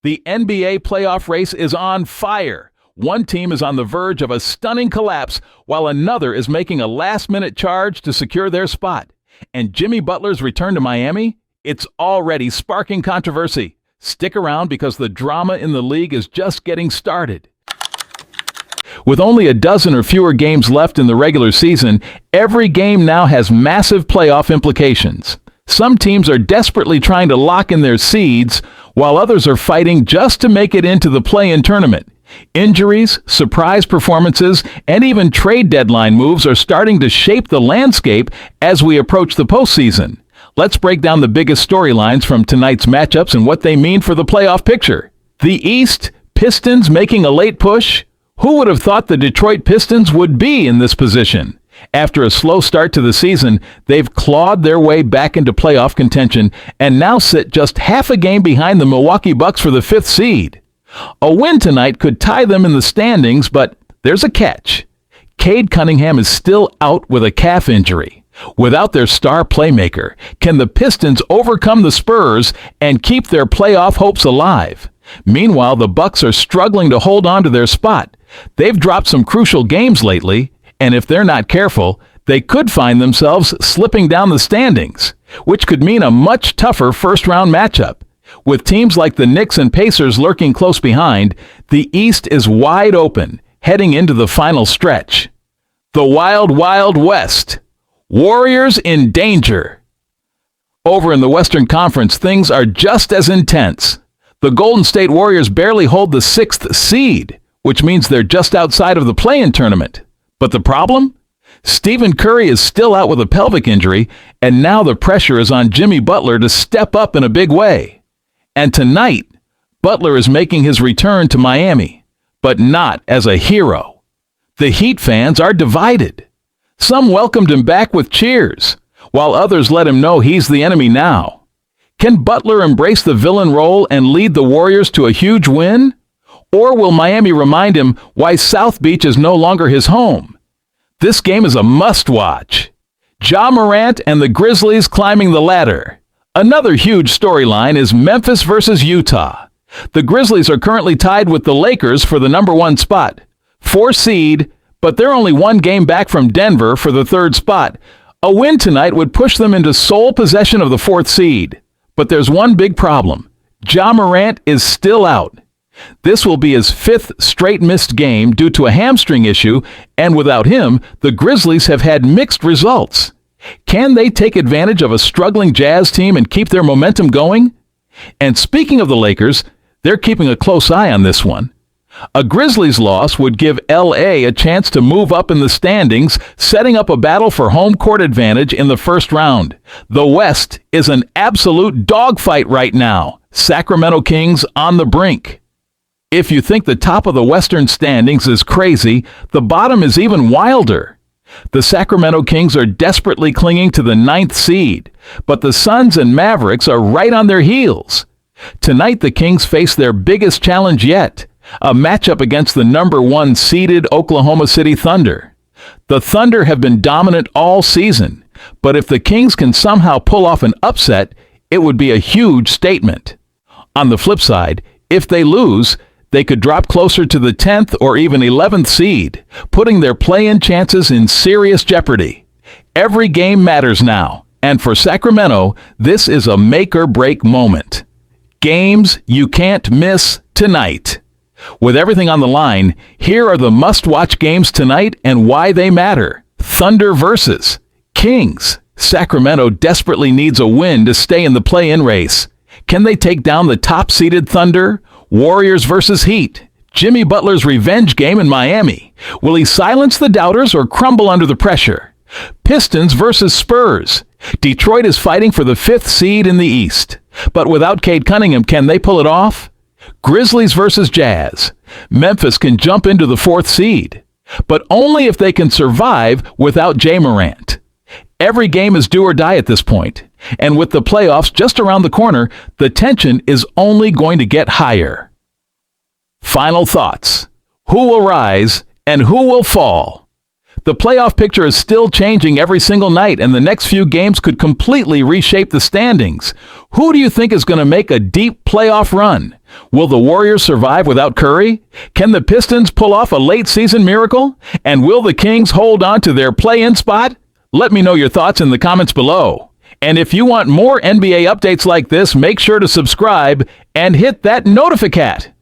The NBA playoff race is on fire. One team is on the verge of a stunning collapse, while another is making a last-minute charge to secure their spot. And Jimmy Butler's return to Miami? It's already sparking controversy. Stick around because the drama in the league is just getting started. With only a dozen or fewer games left in the regular season, every game now has massive playoff implications. Some teams are desperately trying to lock in their seeds, while others are fighting just to make it into the play-in tournament. Injuries, surprise performances, and even trade deadline moves are starting to shape the landscape as we approach the postseason. Let's break down the biggest storylines from tonight's matchups and what they mean for the playoff picture. The East, Pistons making a late push. Who would have thought the Detroit Pistons would be in this position? After a slow start to the season, they've clawed their way back into playoff contention and now sit just half a game behind the Milwaukee Bucks for the 5th seed. A win tonight could tie them in the standings, but there's a catch. Cade Cunningham is still out with a calf injury. Without their star playmaker, can the Pistons overcome the Spurs and keep their playoff hopes alive? Meanwhile, the Bucks are struggling to hold on to their spot. They've dropped some crucial games lately, and if they're not careful, they could find themselves slipping down the standings, which could mean a much tougher first-round matchup. With teams like the Knicks and Pacers lurking close behind, the East is wide open, heading into the final stretch. The Wild Wild West. Warriors in danger. Over in the Western Conference, things are just as intense. The Golden State Warriors barely hold the 6th seed, which means they're just outside of the play-in tournament. But the problem? Stephen Curry is still out with a pelvic injury, and now the pressure is on Jimmy Butler to step up in a big way. And tonight, Butler is making his return to Miami, but not as a hero. The Heat fans are divided. Some welcomed him back with cheers, while others let him know he's the enemy now. Can Butler embrace the villain role and lead the Warriors to a huge win? Or will Miami remind him why South Beach is no longer his home? This game is a must-watch. Ja Morant and the Grizzlies climbing the ladder. Another huge storyline is Memphis versus Utah. The Grizzlies are currently tied with the Lakers for the number 1 spot. 4 seed, but they're only 1 game back from Denver for the 3rd spot. A win tonight would push them into sole possession of the 4th seed. But there's one big problem. Ja Morant is still out. This will be his 5th straight missed game due to a hamstring issue, and without him, the Grizzlies have had mixed results. Can they take advantage of a struggling Jazz team and keep their momentum going? And speaking of the Lakers, they're keeping a close eye on this one. A Grizzlies loss would give LA a chance to move up in the standings, setting up a battle for home court advantage in the first round. The West is an absolute dogfight right now. Sacramento Kings on the brink. If you think the top of the Western standings is crazy, the bottom is even wilder. The Sacramento Kings are desperately clinging to the 9th seed, but the Suns and Mavericks are right on their heels. Tonight the Kings face their biggest challenge yet, a matchup against the number 1 seeded Oklahoma City Thunder. The Thunder have been dominant all season, but if the Kings can somehow pull off an upset, it would be a huge statement. On the flip side, if they lose, they could drop closer to the 10th or even 11th seed, putting their play-in chances in serious jeopardy. Every game matters now, and for Sacramento, this is a make-or-break moment. Games you can't miss tonight. With everything on the line, here are the must-watch games tonight and why they matter. Thunder versus Kings. Sacramento desperately needs a win to stay in the play-in race. Can they take down the top-seeded Thunder? Warriors versus Heat. Jimmy Butler's revenge game in Miami. Will he silence the doubters or crumble under the pressure? Pistons versus Spurs. Detroit is fighting for the 5th seed in the East. But without Cade Cunningham, can they pull it off? Grizzlies versus Jazz. Memphis can jump into the 4th seed, but only if they can survive without Ja Morant. Every game is do or die at this point, and with the playoffs just around the corner, the tension is only going to get higher. Final thoughts. Who will rise and who will fall? The playoff picture is still changing every single night, and the next few games could completely reshape the standings. Who do you think is going to make a deep playoff run? Will the Warriors survive without Curry? Can the Pistons pull off a late-season miracle? And will the Kings hold on to their play-in spot? Let me know your thoughts in the comments below. And if you want more NBA updates like this, make sure to subscribe and hit that notificat.